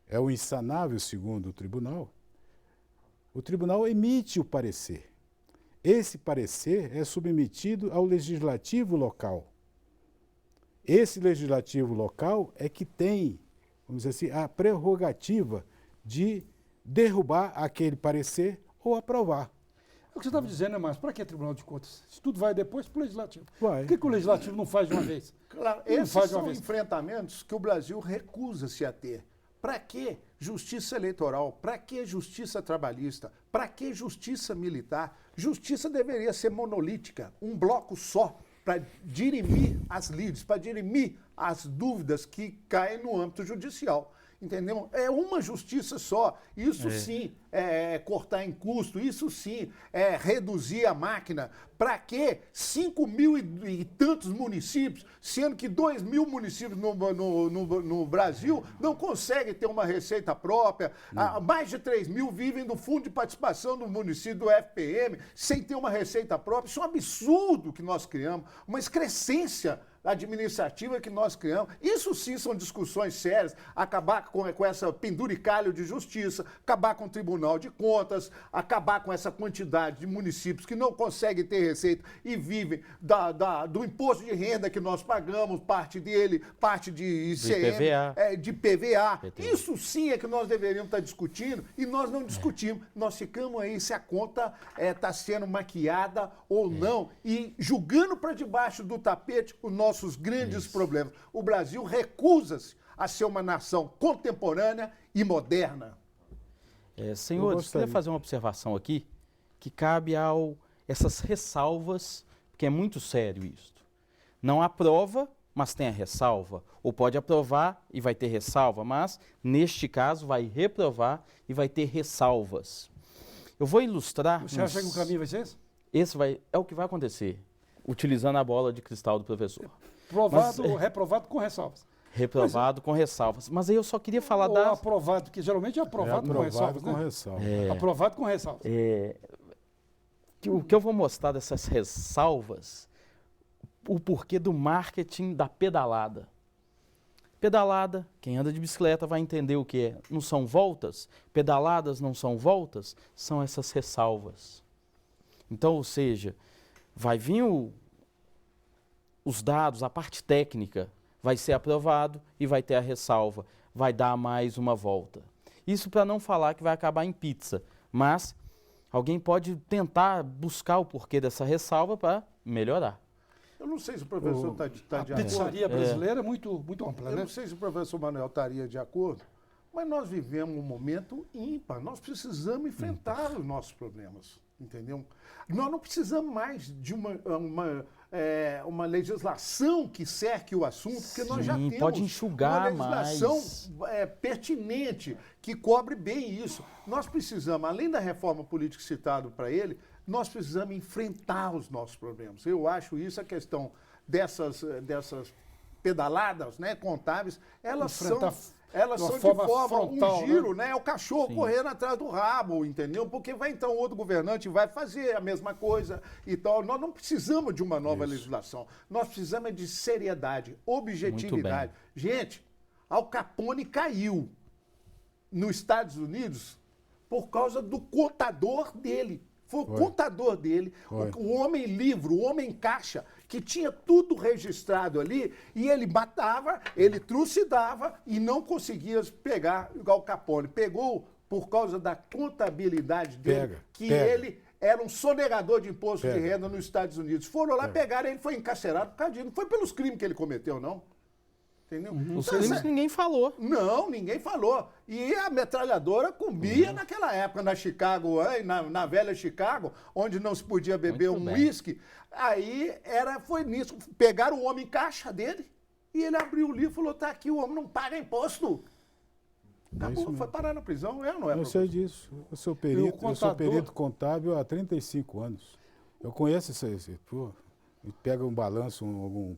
é o insanável, segundo o tribunal. O tribunal emite o parecer. Esse parecer é submetido ao legislativo local. Esse legislativo local é que tem, vamos dizer assim, a prerrogativa de derrubar aquele parecer ou aprovar. É o que você estava dizendo, né, Márcio? Para que Tribunal de Contas? Isso tudo vai depois para o Legislativo. Vai. Por que o Legislativo não faz de uma vez? Claro, Não esses faz de uma são vez. enfrentamentos que o Brasil recusa-se a ter. Para que justiça eleitoral? Para que justiça trabalhista? Para que justiça militar? Justiça deveria ser monolítica, um bloco só. para dirimir as lides, para dirimir as dúvidas que caem no âmbito judicial. Entendeu? É uma justiça só. Isso sim é cortar em custo, isso sim é reduzir a máquina. Para quê? 5 mil e tantos municípios, sendo que 2 mil municípios no Brasil não conseguem ter uma receita própria. Mais de 3 mil vivem do fundo de participação do município, do FPM, sem ter uma receita própria. Isso é um absurdo que nós criamos, uma excrescência administrativa que nós criamos. Isso sim são discussões sérias. Acabar com essa penduricalho de justiça, acabar com o Tribunal de Contas, acabar com essa quantidade de municípios que não conseguem ter receita e vivem do imposto de renda que nós pagamos, parte dele, parte de ICM, de PVA. Isso sim é que nós deveríamos estar discutindo e nós não discutimos. Nós ficamos aí se a conta está sendo maquiada ou não e julgando para debaixo do tapete os nossos grandes problemas. O Brasil recusa-se a ser uma nação contemporânea e moderna. Senhores, eu queria fazer uma observação aqui que cabe essas ressalvas, porque é muito sério isso. Não aprova, mas tem a ressalva. Ou pode aprovar e vai ter ressalva, mas neste caso vai reprovar e vai ter ressalvas. Eu vou ilustrar... Você acha que o caminho vai ser esse? É o que vai acontecer, utilizando a bola de cristal do professor. Reprovado com ressalvas. Reprovado com ressalvas. Mas aí eu só queria falar Ou aprovado, que geralmente é aprovado com ressalvas. Aprovado com ressalvas. O que eu vou mostrar dessas ressalvas, o porquê do marketing da pedalada. Pedalada, quem anda de bicicleta vai entender o que é. Não são voltas, pedaladas não são voltas, são essas ressalvas. Então, ou seja, vai vir os dados, a parte técnica, vai ser aprovado e vai ter a ressalva, vai dar mais uma volta. Isso para não falar que vai acabar em pizza, mas alguém pode tentar buscar o porquê dessa ressalva para melhorar. Eu não sei se o professor está de acordo. A pizzaria brasileira é muito ampla, Eu né? não sei se o professor Manuel estaria de acordo, mas nós vivemos um momento ímpar. Nós precisamos enfrentar os nossos problemas, entendeu? Nós não precisamos mais de uma legislação que cerque o assunto, porque nós já temos pode enxugar uma legislação pertinente, que cobre bem isso. Nós precisamos, além da reforma política citada para ele, nós precisamos enfrentar os nossos problemas. Eu acho isso a questão dessas pedaladas, né, contábeis, elas são de forma frontal, um giro, né? É o cachorro correndo atrás do rabo, entendeu? Porque vai então outro governante vai fazer a mesma coisa e tal. Nós não precisamos de uma nova legislação. Nós precisamos de seriedade, objetividade. Gente, Al Capone caiu nos Estados Unidos por causa do contador dele. Foi o contador dele, o homem livro, o homem caixa, que tinha tudo registrado ali, e ele matava, ele trucidava e não conseguia pegar igual o Capone. Pegou por causa da contabilidade dele, ele era um sonegador de imposto de renda nos Estados Unidos. Foram lá, pegaram ele, foi encarcerado por causa disso. Não foi pelos crimes que ele cometeu, não. Entendeu? Os crimes ninguém falou. Não, ninguém falou. E a metralhadora comia naquela época, na Chicago, na velha Chicago, onde não se podia beber uísque. Aí foi nisso. Pegaram o homem em caixa dele e ele abriu o livro e falou: tá aqui, o homem não paga imposto. Acabou, foi parar na prisão, não é? Eu sei disso. Eu sou perito contábil há 35 anos. Eu conheço esse pega um balanço, um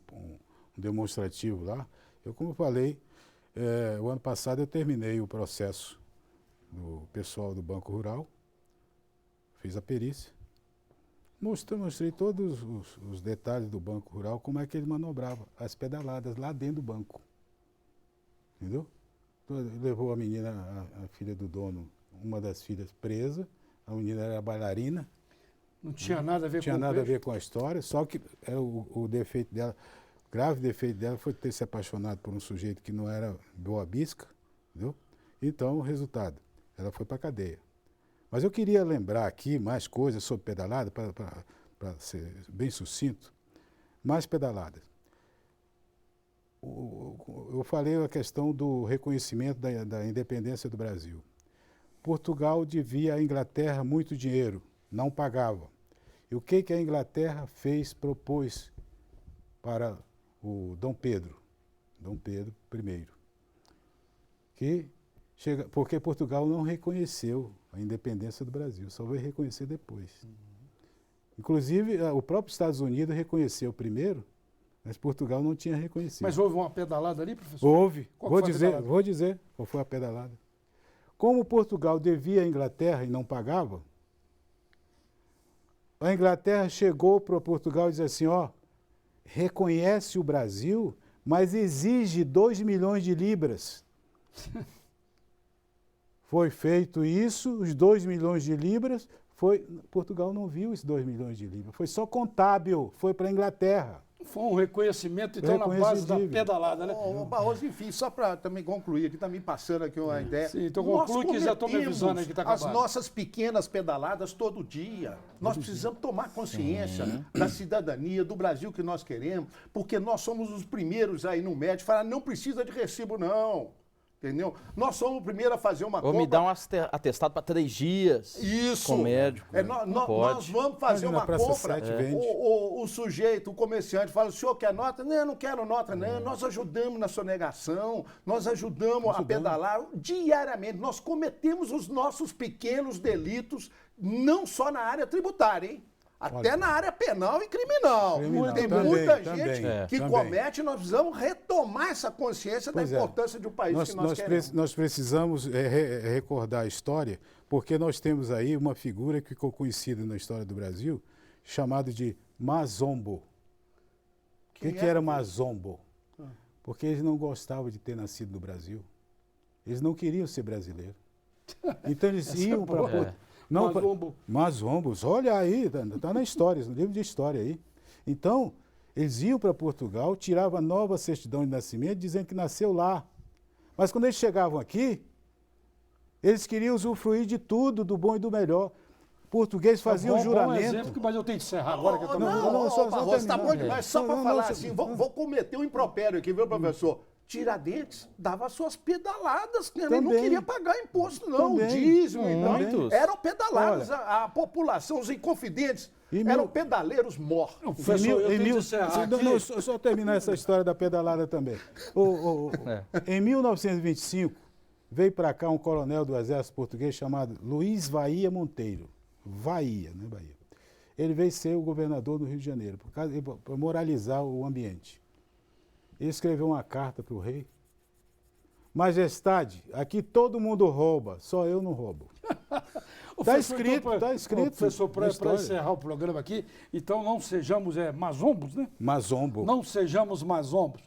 demonstrativo lá. Como eu falei, o ano passado eu terminei o processo do pessoal do Banco Rural, fiz a perícia, mostrei todos os detalhes do Banco Rural, como é que ele manobrava as pedaladas lá dentro do banco. Entendeu? Levou a menina, a filha do dono, uma das filhas presa, a menina era bailarina. Não tinha nada a ver com Tinha nada a ver com a história, só que o defeito dela... O grave defeito dela foi ter se apaixonado por um sujeito que não era boa bisca, entendeu? Então, o resultado, ela foi para a cadeia. Mas eu queria lembrar aqui mais coisas sobre pedalada, para ser bem sucinto. Mais pedaladas. Eu falei a questão do reconhecimento da independência do Brasil. Portugal devia à Inglaterra muito dinheiro, não pagava. E o que a Inglaterra propôs para o Dom Pedro I, porque Portugal não reconheceu a independência do Brasil, só veio reconhecer depois. Inclusive, o próprio Estados Unidos reconheceu primeiro, mas Portugal não tinha reconhecido. Mas houve uma pedalada ali, professor? Houve. Qual Vou foi a dizer, pedalada? vou dizer qual foi a pedalada. Como Portugal devia à Inglaterra e não pagava, a Inglaterra chegou para Portugal e disse assim, ó, reconhece o Brasil, mas exige 2 milhões de libras. Foi feito isso, os 2 milhões de libras, Portugal não viu esses 2 milhões de libras, foi só contábil, foi para a Inglaterra. Foi um reconhecimento, então, na base da pedalada, né? Ô, Barroso, enfim, só para também concluir aqui, está me passando aqui uma ideia. Sim, então Nós conclui que já estou me avisando aí que está as acabando. nossas pequenas pedaladas todo dia. Nós precisamos tomar consciência da cidadania, do Brasil que nós queremos, porque nós somos os primeiros aí no médico, falar, não precisa de recibo, não. Entendeu? Nós somos o primeiro a fazer uma Ou compra. me dá um atestado para 3 dias. Isso. Com médico. Nós Pode. vamos fazer Na uma Praça compra. 7 vende. O sujeito, o comerciante, fala: o senhor quer nota? Não, eu não quero nota, não. Nós ajudamos na sonegação, nós ajudamos a pedalar diariamente. Nós cometemos os nossos pequenos delitos, não só na área tributária, hein? Até na área penal e criminal. Tem Também, muita também, gente que também. comete, nós precisamos retomar essa consciência da Pois é. importância de um país que nós queremos. Nós precisamos recordar a história, porque nós temos aí uma figura que ficou conhecida na história do Brasil, chamada de Mazombo. O que era Mazombo? Porque eles não gostavam de ter nascido no Brasil. Eles não queriam ser brasileiros. Então eles iam para... Mazombos, olha aí, está na história, no livro de história aí. Então, eles iam para Portugal, tiravam a nova certidão de nascimento, dizendo que nasceu lá. Mas quando eles chegavam aqui, eles queriam usufruir de tudo, do bom e do melhor. O português fazia o juramento. Exemplo, mas eu tenho que encerrar agora. Que eu tô... Só Barroso, tá bom demais. Só para falar não, assim, vou cometer um impropério aqui, viu, professor? Tiradentes dava suas pedaladas, que ele não queria pagar imposto, não. Também. Dízimo, Muitos. não. Eram pedaladas. A população, os inconfidentes, eram pedaleiros mortos. Professor, eu tenho que encerrar aqui. Só terminar essa história da pedalada também. Em 1925, veio para cá um coronel do exército português chamado Luiz Vaía Monteiro. Vaía, não é Bahia. Ele veio ser o governador do Rio de Janeiro, para moralizar o ambiente. Ele escreveu uma carta para o rei. Majestade, aqui todo mundo rouba, só eu não roubo. Está escrito, está escrito. Professor, para encerrar o programa aqui, então não sejamos mazombos, né? Mazombo. Não sejamos mazombos.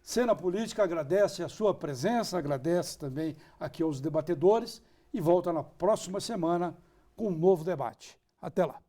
Cena Política agradece a sua presença, agradece também aqui aos debatedores e volta na próxima semana com um novo debate. Até lá.